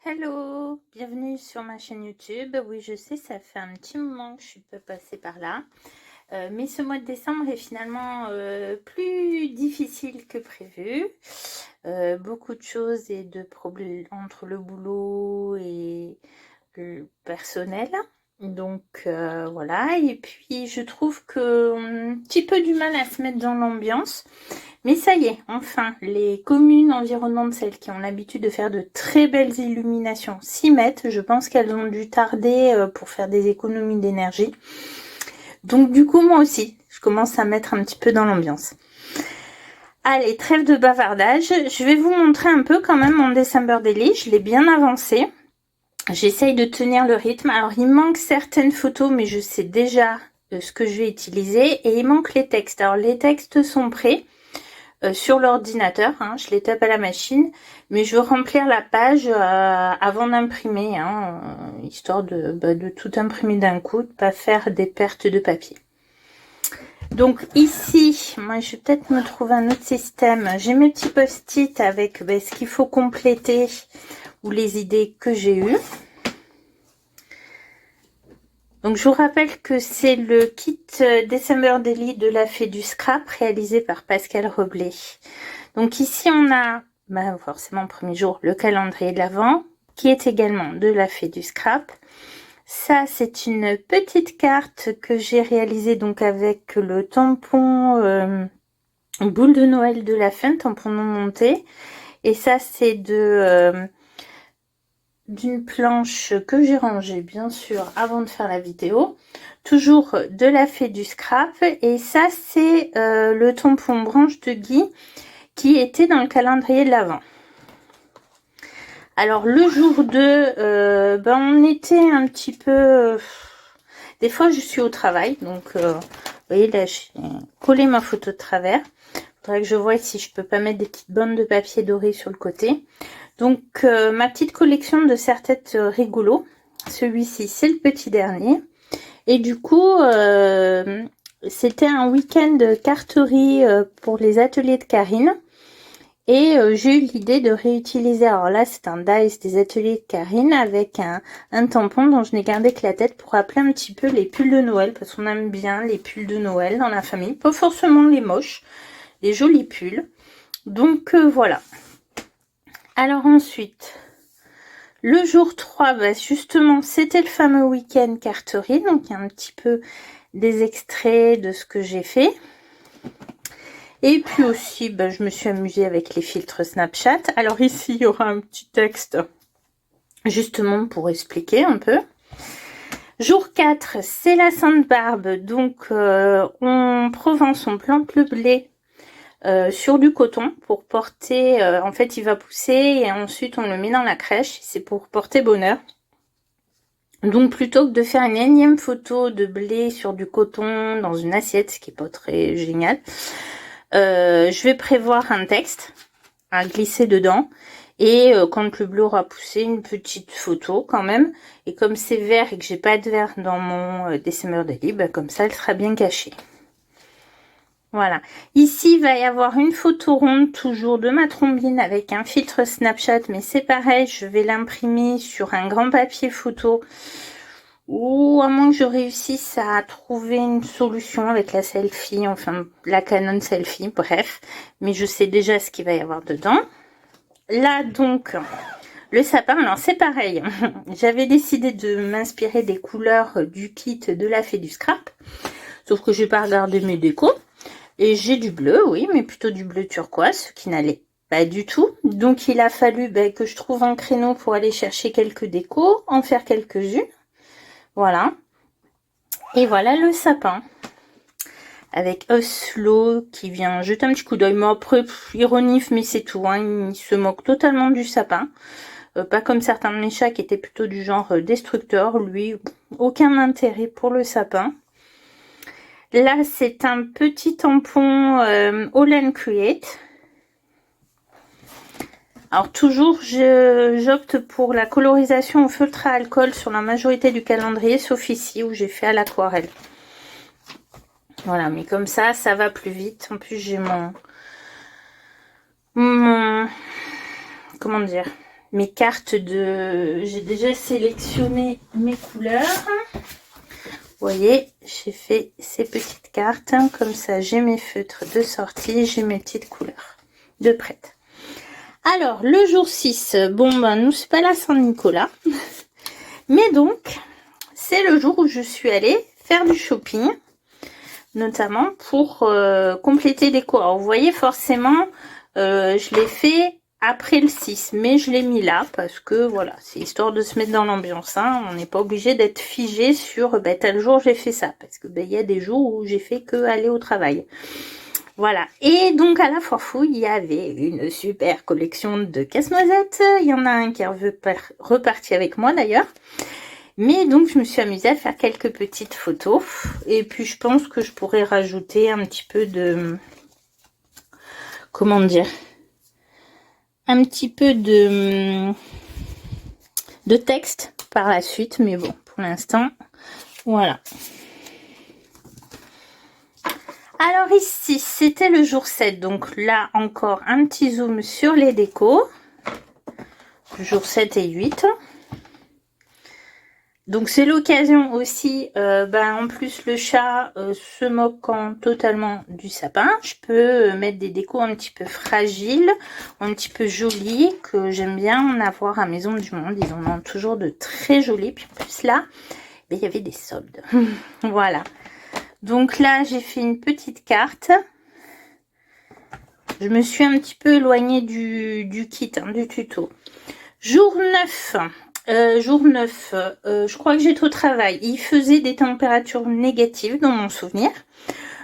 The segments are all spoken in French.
Hello, bienvenue sur ma chaîne YouTube. Oui, je sais, ça fait un petit moment que je suis pas passée par là. Mais ce mois de décembre est finalement plus difficile que prévu. Beaucoup de choses et de problèmes entre le boulot et le personnel. Donc voilà, et puis je trouve qu'on a un petit peu du mal à se mettre dans l'ambiance. Mais ça y est, enfin, les communes environnantes, celles qui ont l'habitude de faire de très belles illuminations, s'y mettent. Je pense qu'elles ont dû tarder pour faire des économies d'énergie. Donc du coup, moi aussi, je commence à mettre un petit peu dans l'ambiance. Allez, trêve de bavardage. Je vais vous montrer un peu quand même mon December Daily. Je l'ai bien avancé. J'essaye de tenir le rythme. Alors, il manque certaines photos, mais je sais déjà ce que je vais utiliser. Et il manque les textes. Alors, les textes sont prêts. Sur l'ordinateur, hein, je les tape à la machine, mais je veux remplir la page avant d'imprimer, hein, histoire de tout imprimer d'un coup, de pas faire des pertes de papier. Donc ici, moi je vais peut-être me trouver un autre système. J'ai mes petits post-it avec ce qu'il faut compléter ou les idées que j'ai eues. Donc je vous rappelle que c'est le kit December Daily de la Fée du Scrap réalisé par Pascal Roblet. Donc ici on a forcément premier jour le calendrier de l'Avent qui est également de la Fée du Scrap. Ça c'est une petite carte que j'ai réalisée donc avec le tampon boule de Noël de la fin, tampon non monté. Et ça c'est d'une planche que j'ai rangée bien sûr avant de faire la vidéo, toujours de la Fée du Scrap. Et ça c'est le tampon branche de gui qui était dans le calendrier de l'Avent. Alors le jour 2, on était un petit peu... des fois je suis au travail, donc vous voyez là j'ai collé ma photo de travers. Il faudrait que je voie si je peux pas mettre des petites bandes de papier doré sur le côté. Donc ma petite collection de serre-tête rigolo. Celui-ci c'est le petit dernier. Et du coup c'était un week-end carterie pour les ateliers de Karine. Et j'ai eu l'idée de réutiliser, alors là c'est un dice des ateliers de Karine avec un tampon dont je n'ai gardé que la tête pour rappeler un petit peu les pulls de Noël, parce qu'on aime bien les pulls de Noël dans la famille, pas forcément les moches, les jolis pulls. Donc voilà. Alors ensuite, le jour 3, justement c'était le fameux week-end carterie, donc il y a un petit peu des extraits de ce que j'ai fait. Et puis aussi, je me suis amusée avec les filtres Snapchat. Alors ici, il y aura un petit texte justement pour expliquer un peu. Jour 4, c'est la Sainte-Barbe. Donc, on Provence, on plante le blé sur du coton pour porter... en fait, il va pousser et ensuite, on le met dans la crèche. C'est pour porter bonheur. Donc, plutôt que de faire une énième photo de blé sur du coton dans une assiette, ce qui n'est pas très génial... je vais prévoir un texte à glisser dedans et quand le bleu aura poussé, une petite photo quand même. Et comme c'est vert et que j'ai pas de vert dans mon December Daily, comme ça elle sera bien cachée. Voilà. Ici il va y avoir une photo ronde toujours de ma trombine avec un filtre Snapchat, mais c'est pareil, je vais l'imprimer sur un grand papier photo. Ou à moins que je réussisse à trouver une solution avec la selfie, enfin la Canon selfie, bref. Mais je sais déjà ce qu'il va y avoir dedans. Là donc, le sapin, alors c'est pareil. J'avais décidé de m'inspirer des couleurs du kit de la Fée du Scrap. Sauf que j'ai pas regardé mes décos. Et j'ai du bleu, oui, mais plutôt du bleu turquoise, ce qui n'allait pas du tout. Donc il a fallu que je trouve un créneau pour aller chercher quelques décos, en faire quelques-unes. Voilà. Et voilà le sapin. Avec Oslo qui vient jeter un petit coup d'œil. Mais après, il renifle, mais c'est tout. Hein. Il se moque totalement du sapin. Pas comme certains de mes chats qui étaient plutôt du genre destructeur. Lui, aucun intérêt pour le sapin. Là, c'est un petit tampon All Create. Alors toujours, j'opte pour la colorisation au feutre à alcool sur la majorité du calendrier, sauf ici où j'ai fait à l'aquarelle. Voilà, mais comme ça va plus vite. En plus, j'ai mon comment dire, mes cartes de... J'ai déjà sélectionné mes couleurs. Vous voyez, j'ai fait ces petites cartes. Comme ça, j'ai mes feutres de sortie, j'ai mes petites couleurs de prête. Alors, le jour 6, bon, ben, nous, c'est pas la Saint-Nicolas. Mais donc, c'est le jour où je suis allée faire du shopping. Notamment pour compléter les cours. Alors, vous voyez, forcément, je l'ai fait après le 6, mais je l'ai mis là parce que voilà, c'est histoire de se mettre dans l'ambiance. Hein. On n'est pas obligé d'être figé sur tel jour j'ai fait ça, parce que il y a des jours où j'ai fait que aller au travail. Voilà. Et donc à la Foire Fouille, il y avait une super collection de casse-noisettes. Il y en a un qui est reparti avec moi d'ailleurs. Mais donc je me suis amusée à faire quelques petites photos. Et puis je pense que je pourrais rajouter un petit peu de... Comment dire, un petit peu de texte par la suite, mais bon, pour l'instant, voilà. Alors ici, c'était le jour 7, donc là encore un petit zoom sur les décos, jour 7 et 8. Donc c'est l'occasion aussi, en plus le chat se moquant totalement du sapin, je peux mettre des décos un petit peu fragiles, un petit peu jolies, que j'aime bien en avoir à Maison du Monde. Ils en ont toujours de très jolis, puis en plus là, il y avait des soldes. Voilà. Donc là, j'ai fait une petite carte. Je me suis un petit peu éloignée du kit, hein, du tuto. Jour 9. Jour 9, je crois que j'étais au travail. Il faisait des températures négatives dans mon souvenir.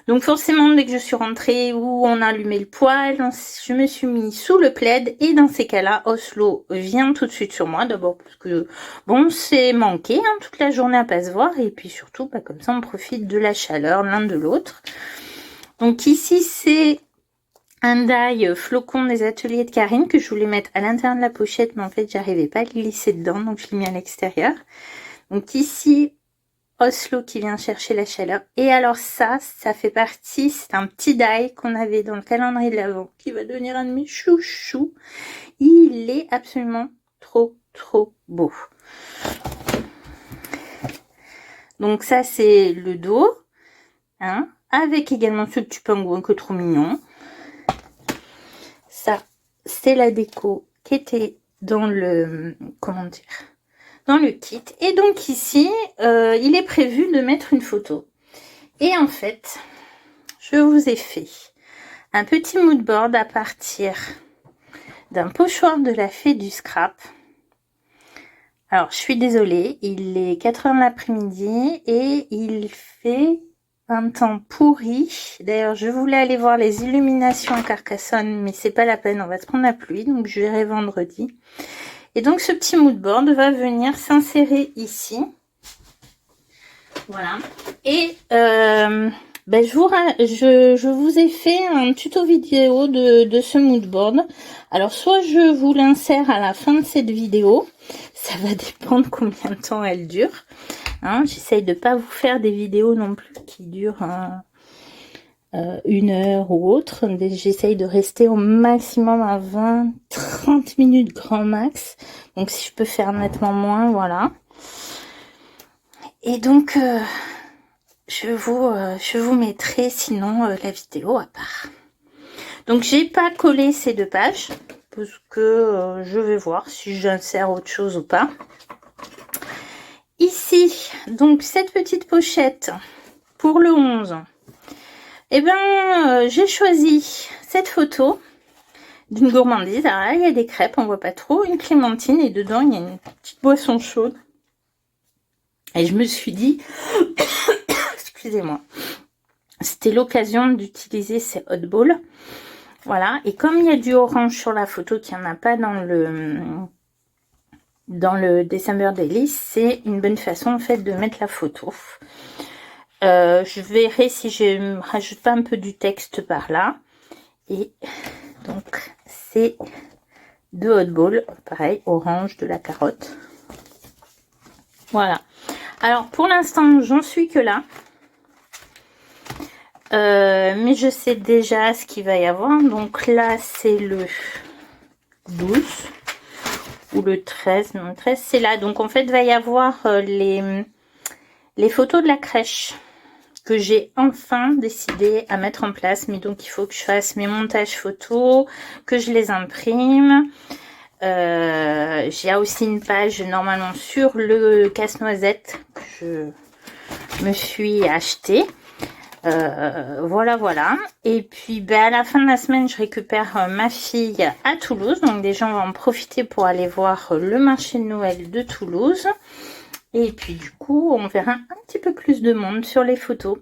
Donc forcément, dès que je suis rentrée ou on a allumé le poêle, je me suis mis sous le plaid. Et dans ces cas-là, Oslo vient tout de suite sur moi. D'abord parce que, bon, c'est manqué, hein, toute la journée à pas se voir. Et puis surtout, comme ça, on profite de la chaleur l'un de l'autre. Donc ici, c'est... un die flocon des ateliers de Karine que je voulais mettre à l'intérieur de la pochette, mais en fait j'arrivais pas à le glisser dedans, donc je l'ai mis à l'extérieur. Donc ici Oslo qui vient chercher la chaleur. Et alors ça fait partie, c'est un petit die qu'on avait dans le calendrier de l'Avent qui va devenir un de mes chouchous. Il est absolument trop beau. Donc ça c'est le dos, hein, avec également ce petit pingouin que trop mignon. Ça, c'est la déco qui était dans le, comment dire, dans le kit. Et donc ici, il est prévu de mettre une photo. Et en fait, je vous ai fait un petit mood board à partir d'un pochoir de la Fée du Scrap. Alors, je suis désolée, il est 4 h de l'après-midi et il fait... un temps pourri. D'ailleurs, je voulais aller voir les illuminations à Carcassonne, mais c'est pas la peine, on va se prendre la pluie, donc je verrai vendredi. Et donc, ce petit mood board va venir s'insérer Voilà. Et je vous ai fait un tuto vidéo de ce mood board. Alors, soit je vous l'insère à la fin de cette vidéo, ça va dépendre combien de temps elle dure. Hein, j'essaye de pas vous faire des vidéos non plus qui durent 1 heure ou autre. J'essaye de rester au maximum à 20-30 minutes grand max. Donc si je peux faire nettement moins, voilà. Et donc je vous mettrai sinon la vidéo à part. Donc j'ai pas collé ces 2 pages parce que je vais voir si j'insère autre chose ou pas. Ici, donc cette petite pochette pour le 11, j'ai choisi cette photo d'une gourmandise. Alors là, il y a des crêpes, on voit pas trop, une clémentine et dedans, il y a une petite boisson chaude. Et je me suis dit, excusez-moi, c'était l'occasion d'utiliser ces hot balls. Voilà, et comme il y a du orange sur la photo, qu'il n'y en a pas dans le December Daily, c'est une bonne façon en fait de mettre la photo. Je verrai si je rajoute pas un peu du texte par là. Et donc c'est 2 hot balls, pareil, orange, de la carotte. Voilà. Alors pour l'instant j'en suis que là. Mais je sais déjà ce qu'il va y avoir. Donc là c'est le 12. ou le 13, non le 13 c'est là. Donc en fait il va y avoir les photos de la crèche que j'ai enfin décidé à mettre en place. Mais donc il faut que je fasse mes montages photos, que je les imprime. J'ai aussi une page normalement sur le casse-noisette que je me suis acheté. Voilà. Et puis à la fin de la semaine, je récupère ma fille à Toulouse. Donc déjà, on va en profiter pour aller voir le marché de Noël de Toulouse. Et puis du coup, on verra un petit peu plus de monde sur les photos.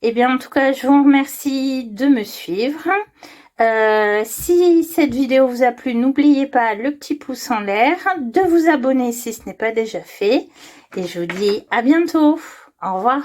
Et bien en tout cas, je vous remercie de me suivre. Si cette vidéo vous a plu, n'oubliez pas le petit pouce en l'air, de vous abonner si ce n'est pas déjà fait. Et je vous dis à bientôt. Au revoir.